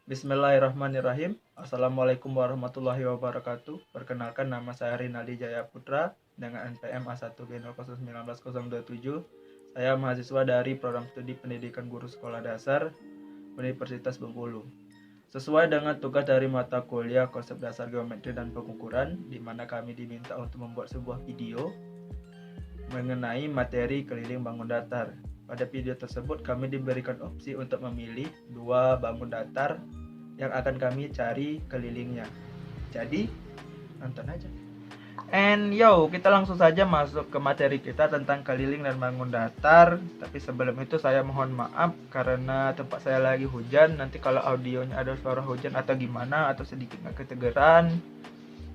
Bismillahirrahmanirrahim. Assalamualaikum warahmatullahi wabarakatuh. Perkenalkan, nama saya Rinaldi Jaya Putra dengan NPM A1B0091027. Saya mahasiswa dari Program Studi Pendidikan Guru Sekolah Dasar Universitas Bengkulu. Sesuai dengan tugas dari mata kuliah Konsep Dasar Geometri dan Pengukuran, di mana kami diminta untuk membuat sebuah video mengenai materi keliling bangun datar. Pada video tersebut kami diberikan opsi untuk memilih dua bangun datar yang akan kami cari kelilingnya. Jadi nonton aja. And kita langsung saja masuk ke materi kita tentang keliling dan bangun datar. Tapi sebelum itu saya mohon maaf karena tempat saya lagi hujan. Nanti kalau audionya ada suara hujan atau gimana atau sedikit nggak kedengeran,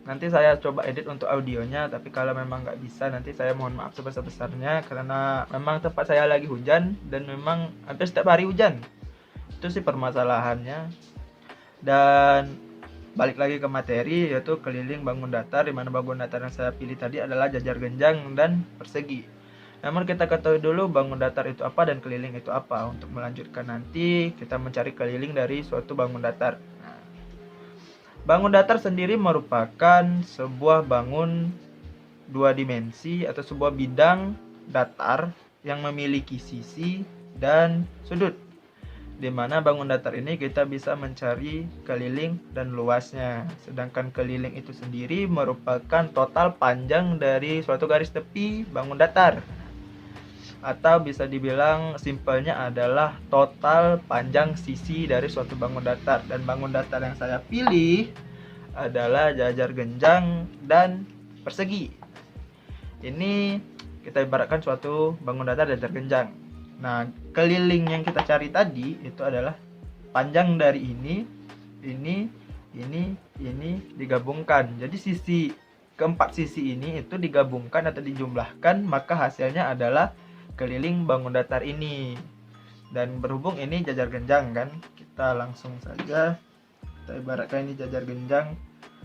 nanti saya coba edit untuk audionya. Tapi kalau memang nggak bisa, nanti saya mohon maaf sebesar-besarnya karena memang tempat saya lagi hujan dan memang hampir setiap hari hujan. Itu sih permasalahannya. Dan balik lagi ke materi, yaitu keliling bangun datar, di mana bangun datar yang saya pilih tadi adalah jajar genjang dan persegi. Namun kita ketahui dulu bangun datar itu apa dan keliling itu apa. Untuk melanjutkan nanti kita mencari keliling dari suatu bangun datar. Bangun datar sendiri merupakan sebuah bangun dua dimensi atau sebuah bidang datar yang memiliki sisi dan sudut, di mana bangun datar ini kita bisa mencari keliling dan luasnya. Sedangkan keliling itu sendiri merupakan total panjang dari suatu garis tepi bangun datar, atau bisa dibilang simpelnya adalah total panjang sisi dari suatu bangun datar. Dan bangun datar yang saya pilih adalah jajar genjang dan persegi. Ini kita ibaratkan suatu bangun datar jajar genjang. Nah, keliling yang kita cari tadi itu adalah panjang dari ini digabungkan. Jadi keempat sisi ini itu digabungkan atau dijumlahkan, maka hasilnya adalah keliling bangun datar ini. Dan berhubung ini jajar genjang kan, kita langsung saja kita ibaratkan ini jajar genjang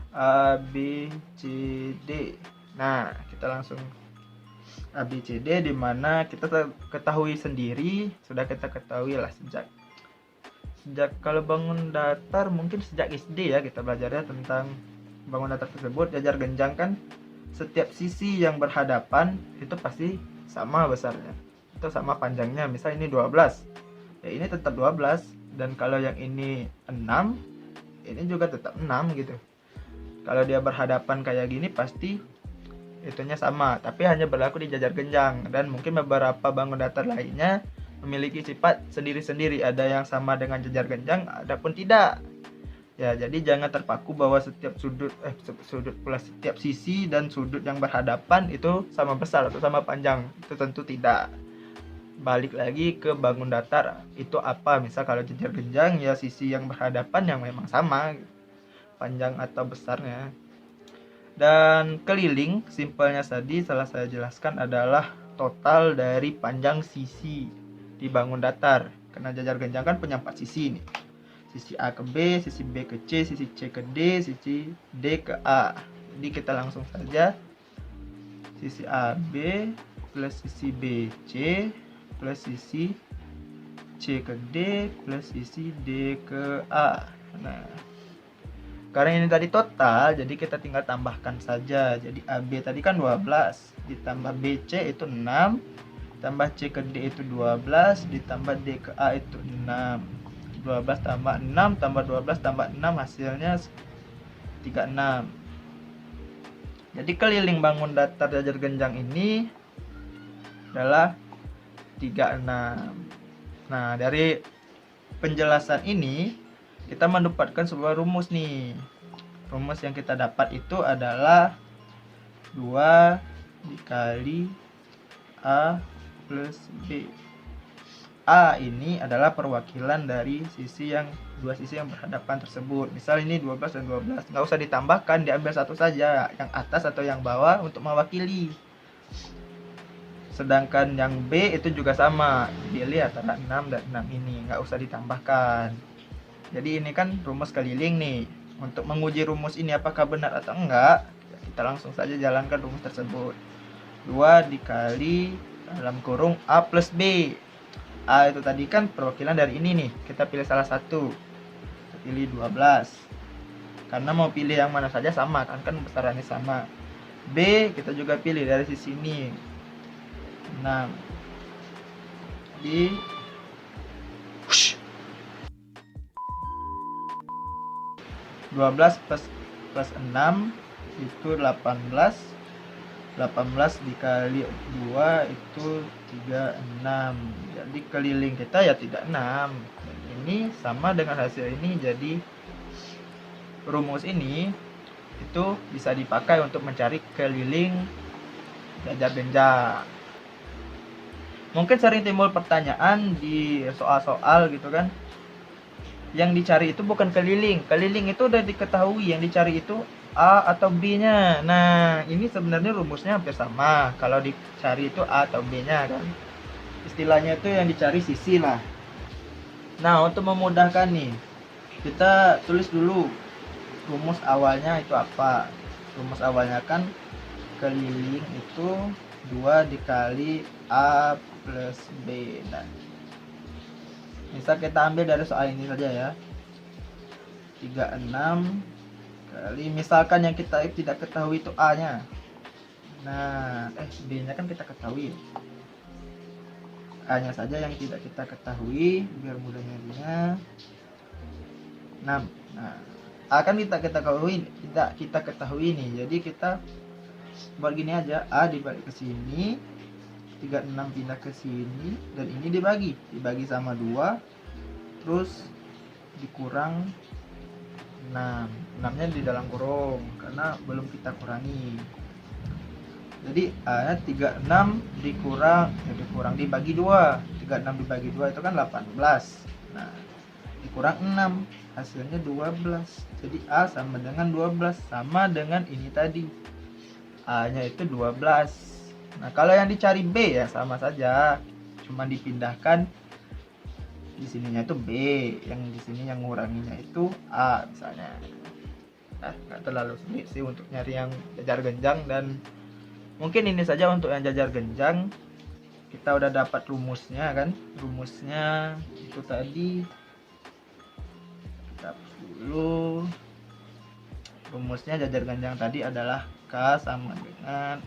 A, B, C, D. Nah, kita langsung A, B, C, D, dimana kita ketahui sendiri, sudah kita ketahui lah sejak kalau bangun datar mungkin sejak SD ya kita belajarnya tentang bangun datar tersebut. Jajar genjang kan setiap sisi yang berhadapan itu pasti sama besarnya, itu sama panjangnya. Misal ini 12, ya ini tetap 12. Dan kalau yang ini 6, ini juga tetap 6 gitu. Kalau dia berhadapan kayak gini pasti itunya sama, tapi hanya berlaku di jajar genjang. Dan mungkin beberapa bangun datar lainnya memiliki sifat sendiri-sendiri, ada yang sama dengan jajar genjang, adapun tidak. Ya, jadi jangan terpaku bahwa setiap setiap sisi dan sudut yang berhadapan itu sama besar atau sama panjang. Itu tentu tidak. Balik lagi ke bangun datar itu apa. Misal kalau jajar genjang ya sisi yang berhadapan yang memang sama panjang atau besarnya. Dan keliling simpelnya tadi telah saya jelaskan adalah total dari panjang sisi di bangun datar. Karena jajar genjang kan punya 4 sisi nih. Sisi A ke B, sisi B ke C, sisi C ke D, sisi D ke A. Jadi kita langsung saja sisi AB plus sisi BC plus sisi C ke D plus sisi D ke A. Nah, karena ini tadi total, jadi kita tinggal tambahkan saja. Jadi AB tadi kan 12, ditambah BC itu 6, tambah C ke D itu 12, ditambah D ke A itu 6. 12 tambah 6 tambah 12 tambah 6 hasilnya 36. Jadi keliling bangun datar jajar genjang ini adalah 36. Nah, dari penjelasan ini kita mendapatkan sebuah rumus nih. Rumus yang kita dapat itu adalah 2 dikali A plus B. A ini adalah perwakilan dari dua sisi yang berhadapan tersebut. Misal ini 12 dan 12, nggak usah ditambahkan, diambil satu saja, yang atas atau yang bawah untuk mewakili. Sedangkan yang B itu juga sama, pilih antara 6 dan 6 ini, nggak usah ditambahkan. Jadi ini kan rumus keliling nih. Untuk menguji rumus ini apakah benar atau enggak, kita langsung saja jalankan rumus tersebut. 2 dikali dalam kurung A plus B. A itu tadi kan perwakilan dari ini nih, kita pilih salah satu. Kita pilih 12. Karena mau pilih yang mana saja sama kan besarannya sama. B kita juga pilih dari sisi ini 6. Di 12 plus 6 itu 18. 18 dikali 2 itu 36. Jadi keliling kita ya tidak 6. Ini sama dengan hasil ini, jadi rumus ini itu bisa dipakai untuk mencari keliling jajar genjang. Mungkin sering timbul pertanyaan di soal-soal gitu kan, yang dicari itu bukan keliling itu udah diketahui, yang dicari itu A atau B nya. Nah ini sebenarnya rumusnya hampir sama, kalau dicari itu A atau B nya kan, istilahnya itu yang dicari sisi lah. Nah untuk memudahkan nih, kita tulis dulu rumus awalnya itu apa. Rumus awalnya kan keliling itu 2 dikali A plus B. Nah misal kita ambil dari soal ini saja ya, 36 kali, misalkan yang kita tidak ketahui itu A nya. Nah B nya kan kita ketahui, A nya saja yang tidak kita ketahui biar mudah nyarinya. 6. Nah A kan tidak kita ketahui nih, jadi kita buat gini aja, A dibalik ke sini, 36 pindah ke sini, dan ini dibagi sama 2, terus dikurang 6. 6 nya di dalam kurung karena belum kita kurangi. Jadi A nya 36 dikurang dibagi 2. 36 dibagi 2 itu kan 18. Nah dikurang 6 hasilnya 12. Jadi A sama dengan 12, sama dengan ini tadi, A nya itu 12. Nah kalau yang dicari B ya sama saja, cuma dipindahkan di sininya itu B, yang di sini yang nguranginya itu A misalnya. Nah nggak terlalu sulit sih untuk nyari yang jajar genjang, dan mungkin ini saja untuk yang jajar genjang. Kita udah dapat rumusnya kan, rumusnya itu tadi kita dulu. Rumusnya jajar genjang tadi adalah K sama dengan,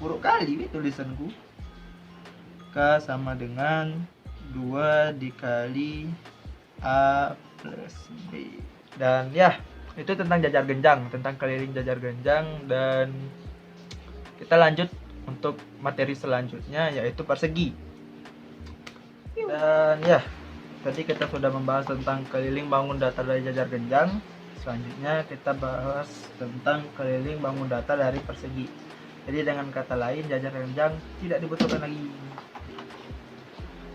buruk kali tulisanku, K sama dengan 2 dikali A plus B. Dan ya itu tentang jajar genjang, tentang keliling jajar genjang. Dan kita lanjut untuk materi selanjutnya, yaitu persegi. Dan ya tadi kita sudah membahas tentang keliling bangun datar dari jajar genjang. Selanjutnya kita bahas tentang keliling bangun datar dari persegi. Jadi dengan kata lain, jajar genjang tidak dibutuhkan lagi.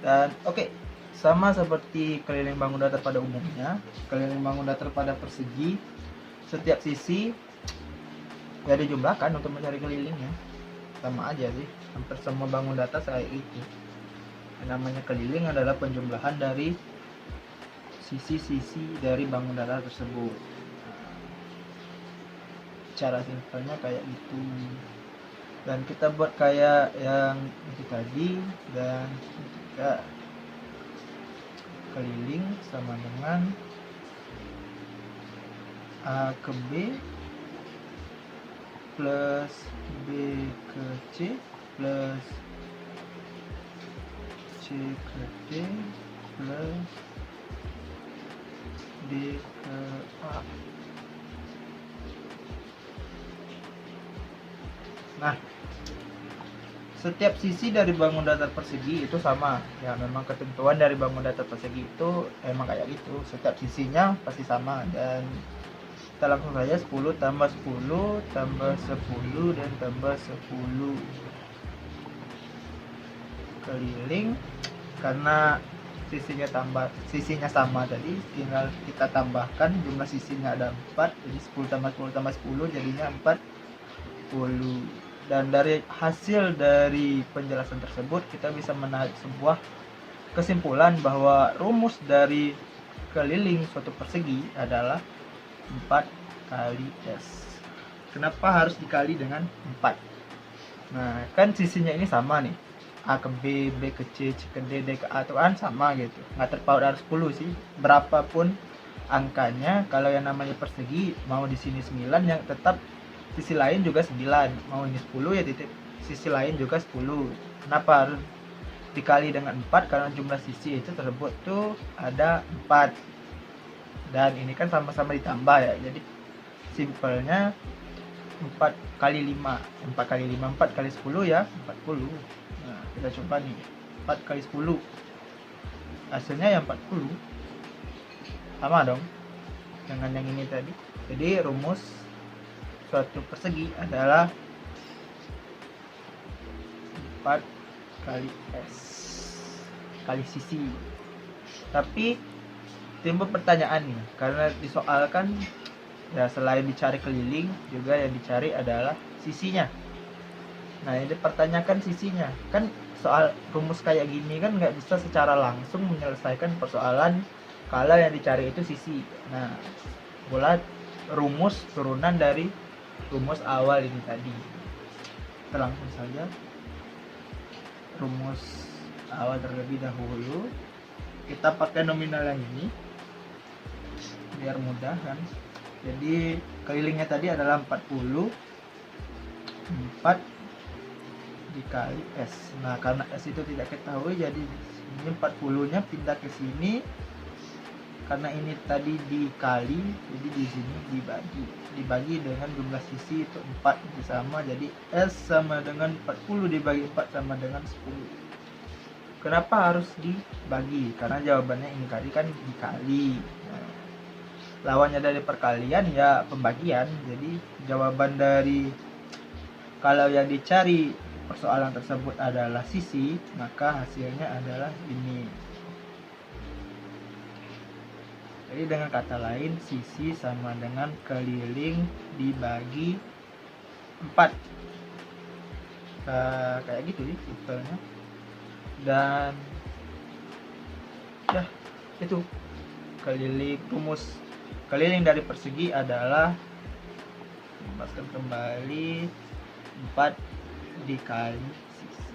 Dan oke, sama seperti keliling bangun datar pada umumnya, keliling bangun datar pada persegi, setiap sisi ya dijumlahkan untuk mencari kelilingnya. Sama aja sih, hampir semua bangun datar kayak itu. Yang namanya keliling adalah penjumlahan dari sisi-sisi dari bangun datar tersebut. Cara simpelnya kayak gitu. Dan kita buat kayak yang itu tadi, dan jika keliling sama dengan A ke B plus B ke C plus C ke D plus D ke A. Nah setiap sisi dari bangun datar persegi itu sama ya, memang ketentuan dari bangun datar persegi itu emang kayak gitu, setiap sisinya pasti sama. Dan kita langsung saja 10 tambah 10 tambah 10 dan tambah 10 keliling. Karena sisinya sama tadi, tinggal kita tambahkan jumlah sisinya ada 4, jadi 10 tambah 10 tambah 10 jadinya 40. Dan dari hasil dari penjelasan tersebut kita bisa menarik sebuah kesimpulan bahwa rumus dari keliling suatu persegi adalah 4 kali S. Kenapa harus dikali dengan 4? Nah kan sisinya ini sama nih, A ke B, B ke C, C ke D, D ke A, itu kan sama gitu, nggak terpaut harus 10 sih. Berapapun angkanya kalau yang namanya persegi mau di sini 9 yang tetap sisi lain juga 9, mau ini 10 ya titik sisi lain juga 10. Kenapa harus dikali dengan 4? Karena jumlah sisi itu tersebut tuh ada 4 dan ini kan sama-sama ditambah ya, jadi simpelnya 4 kali 5 4 kali 5 4 kali 10 ya 40. Nah kita coba nih 4 kali 10 hasilnya yang 40, sama dong dengan yang ini tadi. Jadi rumus suatu persegi adalah 4 kali S kali sisi. Tapi timbul pertanyaan nih, karena disoalkan ya selain dicari keliling juga yang dicari adalah sisinya. Nah ini dipertanyakan sisinya, kan soal rumus kayak gini kan nggak bisa secara langsung menyelesaikan persoalan kalau yang dicari itu sisi. Nah buat rumus turunan dari rumus awal ini tadi, kita langsung saja rumus awal terlebih dahulu. Kita pakai nominal yang ini biar mudah kan. Jadi kelilingnya tadi adalah 40, 4 dikali S. Nah karena S itu tidak ketahui, jadi ini 40 nya pindah ke sini. Karena ini tadi dikali, jadi di sini dibagi dengan jumlah sisi itu 4 itu sama, jadi S sama dengan 40 dibagi 4 sama dengan 10. Kenapa harus dibagi? Karena jawabannya ini tadi kan dikali. Nah, lawannya dari perkalian ya pembagian. Jadi jawaban dari kalau yang dicari persoalan tersebut adalah sisi, maka hasilnya adalah ini. Jadi dengan kata lain sisi sama dengan keliling dibagi 4. Kayak gitu ya simpelnya. Dan ya itu rumus keliling dari persegi adalah, lepaskan kembali, 4 dikali sisi.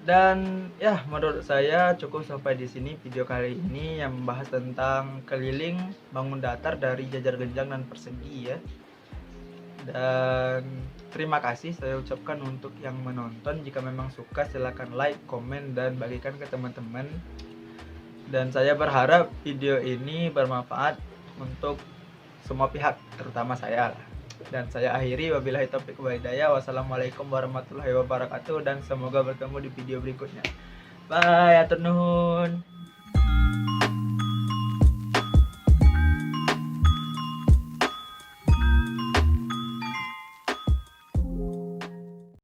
Dan ya menurut saya cukup sampai di sini video kali ini yang membahas tentang keliling bangun datar dari jajar genjang dan persegi ya. Dan terima kasih saya ucapkan untuk yang menonton. Jika memang suka silahkan like, komen, dan bagikan ke teman-teman. Dan saya berharap video ini bermanfaat untuk semua pihak, terutama saya lah. Dan saya akhiri, wabillahi taufiq wal hidayah. Wassalamualaikum warahmatullahi wabarakatuh, dan semoga bertemu di video berikutnya. Bye, atur nuhun.